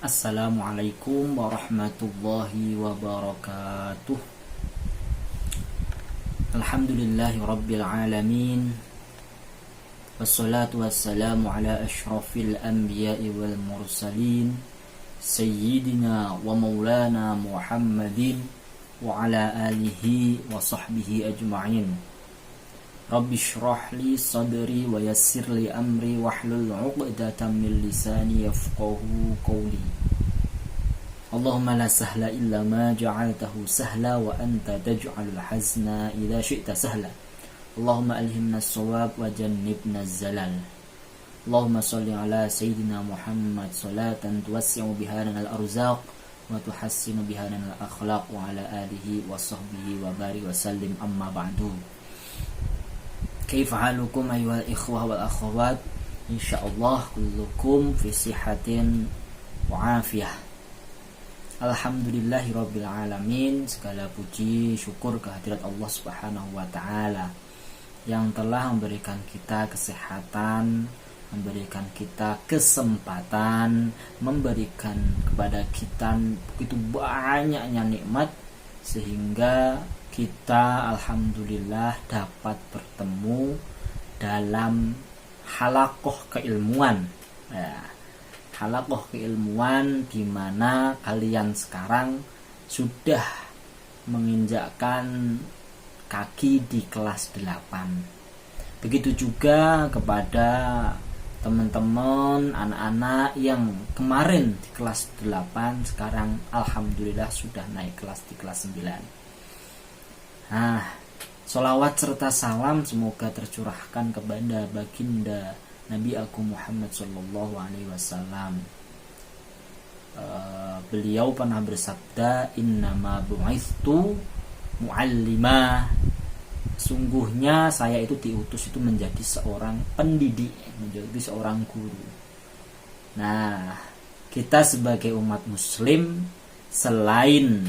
Assalamualaikum warahmatullahi wabarakatuh. Alhamdulillahi rabbil alamin. Wassalatu wassalamu ala ashrafil anbiya'i wal mursalin Sayyidina wa maulana Muhammadin wa ala alihi wa sahbihi ajma'in. Rabbi shrah li sadri wa yassir li amri wahlul 'uqdatam min lisani yafqahu qawli. Allahumma la sahla illa ma ja'altahu sahla wa anta taj'alul hazna idza syi'ta sahla. Allahumma alhimna as-shawab wa jannibna az-zalal. Allahumma shalli ala sayyidina Muhammad salatan tuwassi'u biha lana al-arzaq wa tuhassinu biha lana al-akhlaq wa ala alihi wa sahbihi wa barik wa sallim, amma ba'du. Kaifa halukum ayyuhal ikhwah wal akhwat? Insyaallah kullukum fi sihatin wa afiyah. Alhamdulillahirabbil alamin. Segala puji syukur kehadirat Allah Subhanahu wa taala yang telah memberikan kita kesehatan, memberikan kita kesempatan, memberikan kepada kita begitu banyaknya nikmat sehingga kita alhamdulillah dapat bertemu dalam halaqah keilmuan. Halaqah keilmuan di mana kalian sekarang sudah menginjakkan kaki di kelas 8. Begitu juga kepada teman-teman, anak-anak yang kemarin di kelas 8 sekarang alhamdulillah sudah naik kelas di kelas 9. Sholawat serta salam semoga tercurahkan kepada baginda Nabi Agung Muhammad Sallallahu Alaihi Wasallam. Beliau pernah bersabda, innama bu'ithtu mu'allimah. Sungguhnya saya itu diutus itu menjadi seorang pendidik, menjadi seorang guru. Nah, kita sebagai umat muslim selain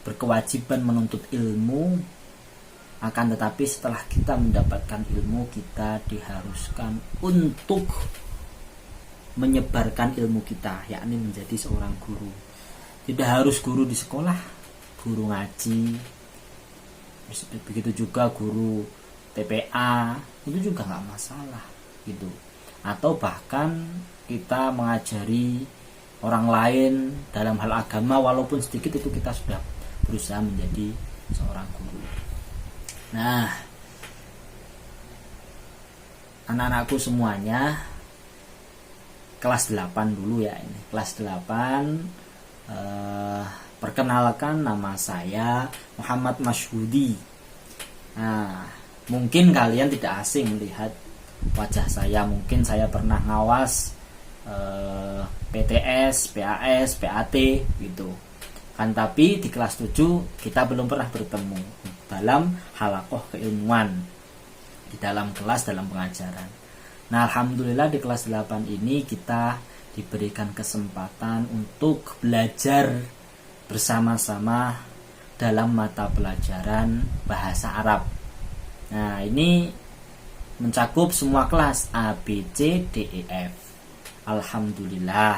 berkewajiban menuntut ilmu, akan tetapi setelah kita mendapatkan ilmu, kita diharuskan untuk menyebarkan ilmu kita, yakni menjadi seorang guru. Tidak harus guru di sekolah, guru ngaji, begitu juga guru TPA, itu juga nggak masalah gitu. Atau bahkan kita mengajari orang lain dalam hal agama, walaupun sedikit, itu kita sudah berusaha menjadi seorang guru. Nah, anak-anakku semuanya, kelas 8 dulu ya ini. Kelas 8, perkenalkan, nama saya Muhammad Masyhudi. Nah, mungkin kalian tidak asing melihat wajah saya. Mungkin saya pernah ngawas PTS, PAS, PAT gitu kan, tapi di kelas 7 kita belum pernah bertemu dalam halaqah keilmuan, di dalam kelas, dalam pengajaran. Nah, alhamdulillah di kelas 8 ini kita diberikan kesempatan untuk belajar bersama-sama dalam mata pelajaran bahasa Arab. Nah, ini mencakup semua kelas A, B, C, D, E, F. Alhamdulillah,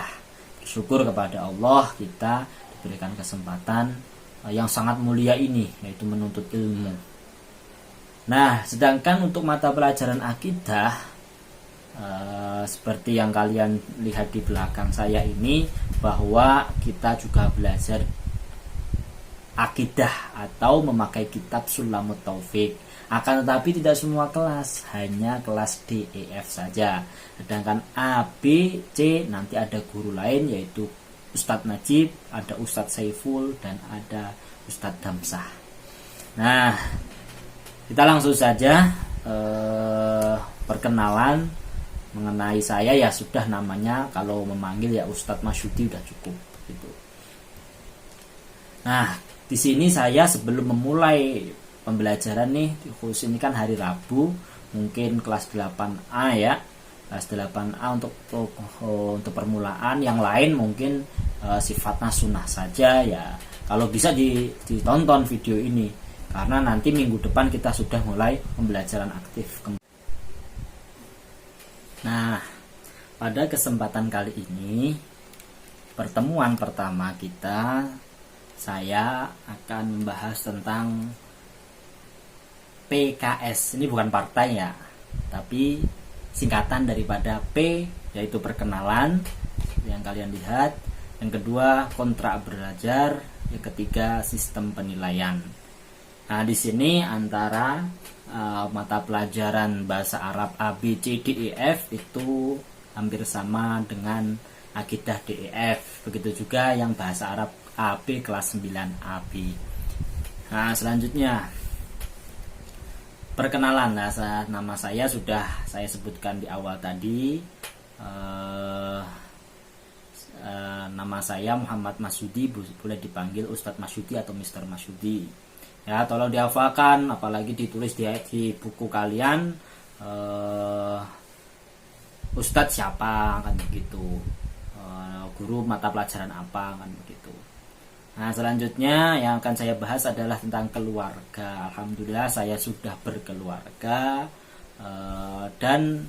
bersyukur kepada Allah kita diberikan kesempatan yang sangat mulia ini, yaitu menuntut ilmu. Nah, sedangkan untuk mata pelajaran akidah, seperti yang kalian lihat di belakang saya ini, bahwa kita juga belajar akidah atau memakai kitab Sulamut Taufik. Akan tetapi tidak semua kelas, hanya kelas D, E, F saja. Sedangkan A, B, C nanti ada guru lain, yaitu Ustadz Najib, ada Ustadz Saiful, dan ada Ustadz Damsah. Nah, kita langsung saja perkenalan mengenai saya. Ya sudah, namanya kalau memanggil ya Ustadz Masyhudi udah cukup gitu. Nah, di sini saya sebelum memulai pembelajaran nih, khusus ini kan hari Rabu, mungkin kelas 8A ya, kelas 8A untuk permulaan. Yang lain mungkin sifatnya sunnah saja ya. Kalau bisa ditonton video ini, karena nanti minggu depan kita sudah mulai pembelajaran aktif. Nah, pada kesempatan kali ini, pertemuan pertama kita, saya akan membahas tentang PKS. Ini bukan partai ya, tapi singkatan daripada P, yaitu perkenalan yang kalian lihat. Yang kedua, kontrak belajar. Yang ketiga, sistem penilaian. Nah, di sini antara mata pelajaran bahasa Arab A, B, C, D, E, F itu hampir sama dengan akidah D, E, F. Begitu juga yang bahasa Arab AB kelas 9 AB. Nah, selanjutnya perkenalan. Nama saya sudah saya sebutkan di awal tadi. Nama saya Muhammad Masyudi, boleh dipanggil Ustadz Masyudi atau Mister Masyudi. Ya, tolong dihafalkan, apalagi ditulis di buku kalian. Ustadz siapa, kan begitu. Guru mata pelajaran apa, kan begitu. Nah, selanjutnya yang akan saya bahas adalah tentang keluarga. Alhamdulillah saya sudah berkeluarga, dan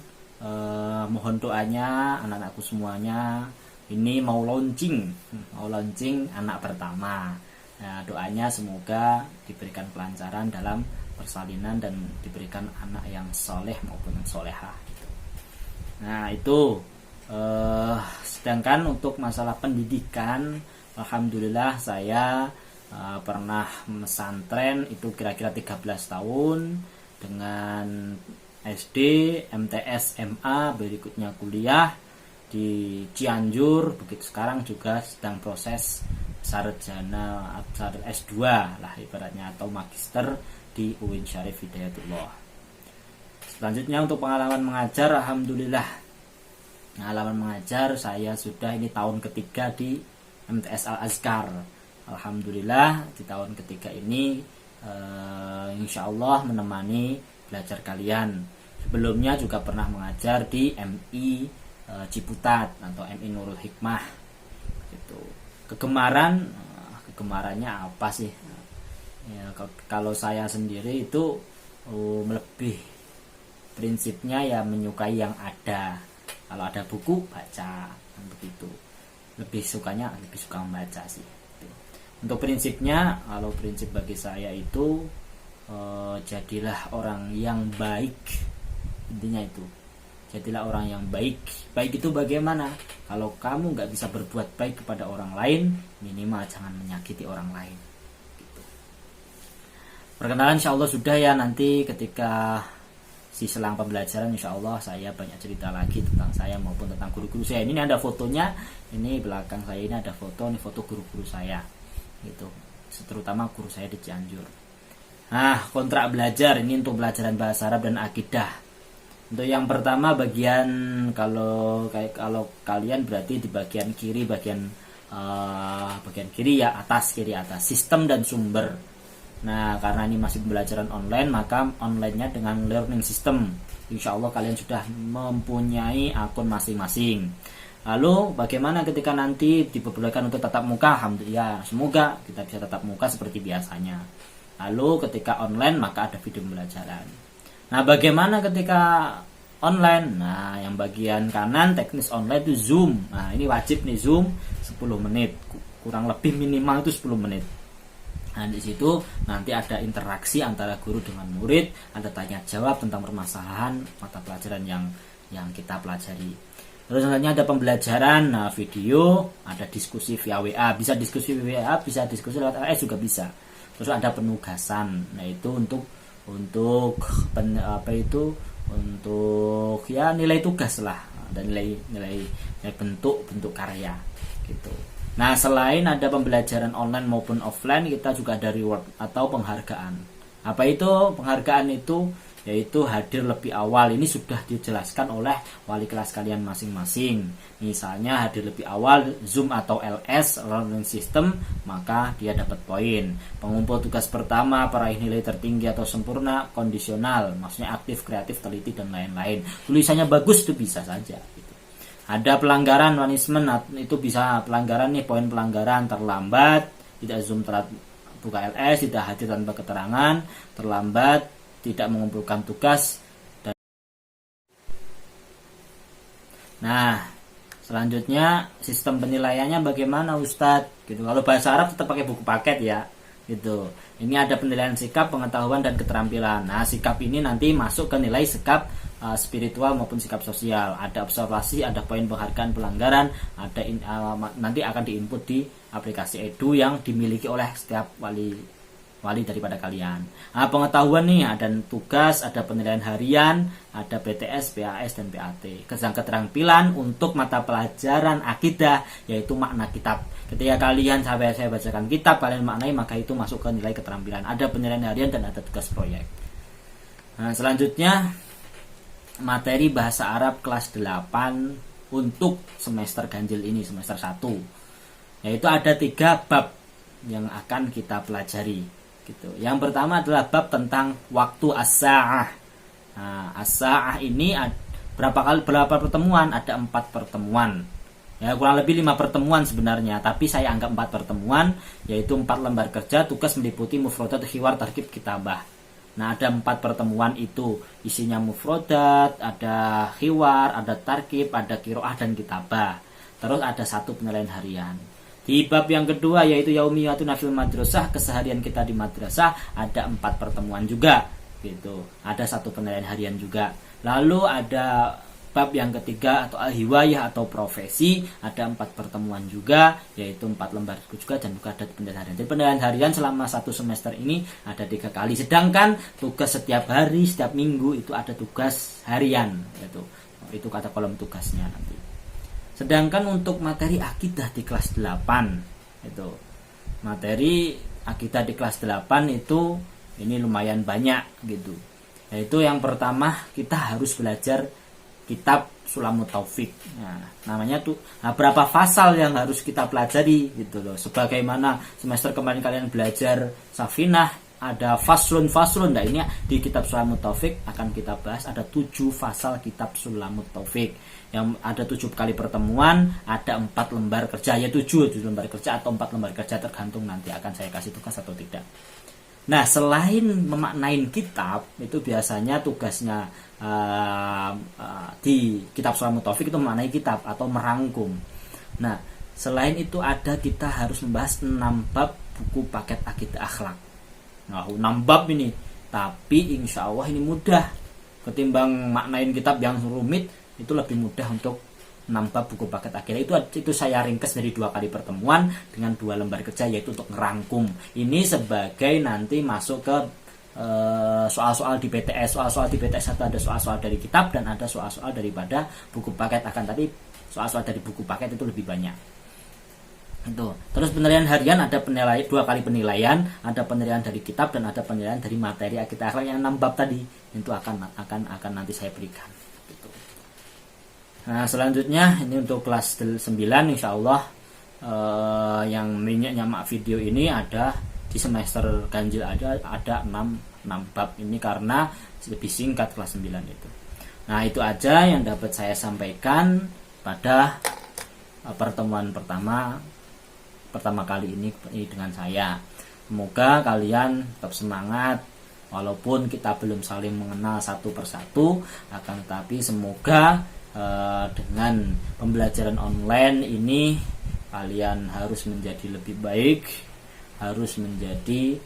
mohon doanya anak-anakku semuanya. Ini mau launching anak pertama. Nah, doanya semoga diberikan kelancaran dalam persalinan dan diberikan anak yang soleh maupun yang solehah. Nah, itu. Sedangkan untuk masalah pendidikan, alhamdulillah saya pernah mesantren itu kira-kira 13 tahun dengan SD, MTS, MA, berikutnya kuliah di Cianjur. Begitu sekarang juga sedang proses sarjana S2 lah ibaratnya, atau magister di UIN Syarif Hidayatullah. Selanjutnya untuk pengalaman mengajar, alhamdulillah pengalaman mengajar saya sudah ini tahun ketiga di MTS Al Azkar. Alhamdulillah di tahun ketiga ini insya Allah menemani belajar kalian. Sebelumnya juga pernah mengajar di MI Ciputat atau MI Nurul Hikmah gitu. Kegemarannya apa sih ya, kalau saya sendiri itu lebih prinsipnya ya menyukai yang ada. Kalau ada buku baca, kan begitu. Lebih suka membaca sih. Untuk prinsipnya, kalau prinsip bagi saya itu jadilah orang yang baik. Intinya itu, jadilah orang yang baik. Baik itu bagaimana? Kalau kamu nggak bisa berbuat baik kepada orang lain, minimal jangan menyakiti orang lain gitu. Perkenalan insya Allah sudah ya, nanti ketika selang pembelajaran insya Allah saya banyak cerita lagi tentang saya maupun tentang guru-guru saya. Ini ada fotonya, ini belakang saya ini ada foto, ini foto guru-guru saya gitu, terutama guru saya di Cianjur. Nah, kontrak belajar ini untuk pelajaran bahasa Arab dan akidah. Untuk yang pertama bagian kalau kalian berarti di bagian kiri, bagian kiri ya, kiri atas sistem dan sumber. Nah, karena ini masih pembelajaran online, maka onlinenya dengan learning system. Insya Allah kalian sudah mempunyai akun masing-masing. Lalu bagaimana ketika nanti diperbolehkan untuk tatap muka? Alhamdulillah, semoga kita bisa tatap muka seperti biasanya. Lalu ketika online maka ada video pembelajaran. Nah, bagaimana ketika online? Nah, yang bagian kanan teknis online itu Zoom. Nah, ini wajib nih Zoom 10 menit. Kurang lebih minimal itu 10 menit. Nah, di situ nanti ada interaksi antara guru dengan murid, ada tanya jawab tentang permasalahan mata pelajaran yang kita pelajari. Terus selanjutnya ada pembelajaran video, ada diskusi via WA, bisa diskusi via WA, bisa diskusi lewat LS juga bisa. Terus ada penugasan, nah itu untuk ya nilai tugas lah, dan nilai bentuk karya gitu. Nah, selain ada pembelajaran online maupun offline, kita juga ada reward atau penghargaan. Apa itu penghargaan itu? Yaitu hadir lebih awal. Ini sudah dijelaskan oleh wali kelas kalian masing-masing. Misalnya hadir lebih awal Zoom atau LS learning system, maka dia dapat poin. Pengumpul tugas pertama, peraih nilai tertinggi atau sempurna, kondisional, maksudnya aktif, kreatif, teliti dan lain-lain. Tulisannya bagus itu bisa saja gitu. Ada pelanggaran punishment, itu bisa pelanggaran nih, poin pelanggaran terlambat, tidak Zoom telat buka LS, tidak hadir tanpa keterangan, terlambat, tidak mengumpulkan tugas, dan Nah, selanjutnya sistem penilaiannya bagaimana Ustadz? Gitu. Kalau bahasa Arab tetap pakai buku paket ya. Gitu. Ini ada penilaian sikap, pengetahuan dan keterampilan. Nah, sikap ini nanti masuk ke nilai sikap spiritual maupun sikap sosial. Ada observasi, ada poin penghargaan pelanggaran, ada nanti akan diinput di aplikasi Edu yang dimiliki oleh setiap wali daripada kalian. Nah, pengetahuan nih ada tugas, ada penilaian harian, ada BTS, PAS dan PAT. Keterampilan untuk mata pelajaran akidah yaitu makna kitab. Ketika kalian saya bacakan kitab, kalian maknai, maka itu masuk ke nilai keterampilan. Ada penilaian harian dan ada tugas proyek. Nah, selanjutnya materi bahasa Arab kelas 8 untuk semester ganjil ini, semester 1. Yaitu ada 3 bab yang akan kita pelajari gitu. Yang pertama adalah bab tentang waktu as-sa'ah. Nah, as-sa'ah ini berapa pertemuan? Ada 4 pertemuan. Ya, kurang lebih 5 pertemuan sebenarnya, tapi saya anggap 4 pertemuan, yaitu 4 lembar kerja, tugas meliputi mufrodat, khiwar, tarkib, kitabah. Nah, ada 4 pertemuan itu isinya mufrodat, ada khiwar, ada tarkib, ada kiroah dan kitabah. Terus ada 1 penilaian harian. Di bab yang kedua yaitu yaumiyatun fil madrasah, keseharian kita di madrasah, ada 4 pertemuan juga gitu. Ada 1 penilaian harian juga. Lalu ada bab yang ketiga atau al-hiwayah atau profesi, ada 4 pertemuan juga, yaitu 4 lembar juga dan juga ada penilaian harian. Jadi penilaian harian selama 1 semester ini ada 3 kali. Sedangkan tugas setiap hari, setiap minggu itu ada tugas harian, yaitu itu kata kolom tugasnya nanti. Sedangkan untuk materi akidah di kelas 8 itu materi akidah di kelas 8 itu ini lumayan banyak gitu. Yaitu yang pertama kita harus belajar kitab Sulamut Taufik. Nah, namanya tuh berapa pasal yang harus kita pelajari gitu loh. Sebagaimana semester kemarin kalian belajar Safinah, ada faslun. Nah, ini di kitab Sulamut Taufik akan kita bahas ada 7 pasal kitab Sulamut Taufik. Yang ada 7 kali pertemuan, ada 4 lembar kerja, ya 7 lembar kerja atau 4 lembar kerja tergantung nanti akan saya kasih tugas atau tidak. Nah, selain memaknain kitab, itu biasanya tugasnya di kitab Sulamut Taufik itu memaknai kitab atau merangkum. Nah, selain itu kita harus membahas 6 bab buku paket akidah akhlak. Nah, 6 bab ini, tapi insya Allah ini mudah ketimbang maknain kitab yang rumit. Itu lebih mudah untuk 6 bab buku paket akidah. Itu saya ringkas dari 2 kali pertemuan dengan 2 lembar kerja, yaitu untuk ngerangkum. Ini sebagai nanti masuk ke soal-soal di BTS. Soal-soal di BTS ada soal-soal dari kitab dan ada soal-soal daripada buku paket. Tapi soal-soal dari buku paket itu lebih banyak. Itu. Terus penilaian harian ada 2 kali penilaian, ada penilaian dari kitab dan ada penilaian dari materi akidah akhlak yang 6 bab tadi. Itu akan nanti saya berikan. Gitu. Nah, selanjutnya ini untuk kelas 9 insya Allah yang nyimak video ini ada di semester ganjil ada 6 bab ini karena lebih singkat kelas 9 itu. Nah, itu aja yang dapat saya sampaikan pada pertemuan pertama kali ini dengan saya. Semoga kalian tetap semangat walaupun kita belum saling mengenal satu persatu, akan tetapi semoga dengan pembelajaran online ini kalian harus menjadi lebih baik, harus menjadi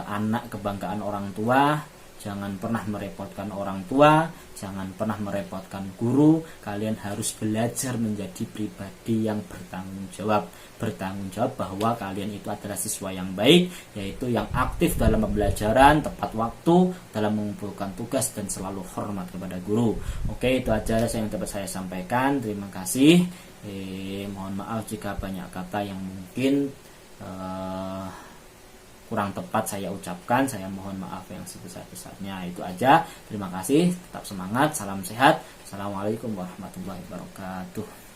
anak kebanggaan orang tua. Jangan pernah merepotkan orang tua, jangan pernah merepotkan guru. Kalian harus belajar menjadi pribadi yang bertanggung jawab bahwa kalian itu adalah siswa yang baik, yaitu yang aktif dalam pembelajaran, tepat waktu dalam mengumpulkan tugas dan selalu hormat kepada guru. Oke, itu aja yang dapat saya sampaikan. Terima kasih. Mohon maaf jika banyak kata yang mungkin kurang tepat saya ucapkan. Saya mohon maaf yang sebesar-besarnya. Itu aja. Terima kasih. Tetap semangat. Salam sehat. Assalamualaikum warahmatullahi wabarakatuh.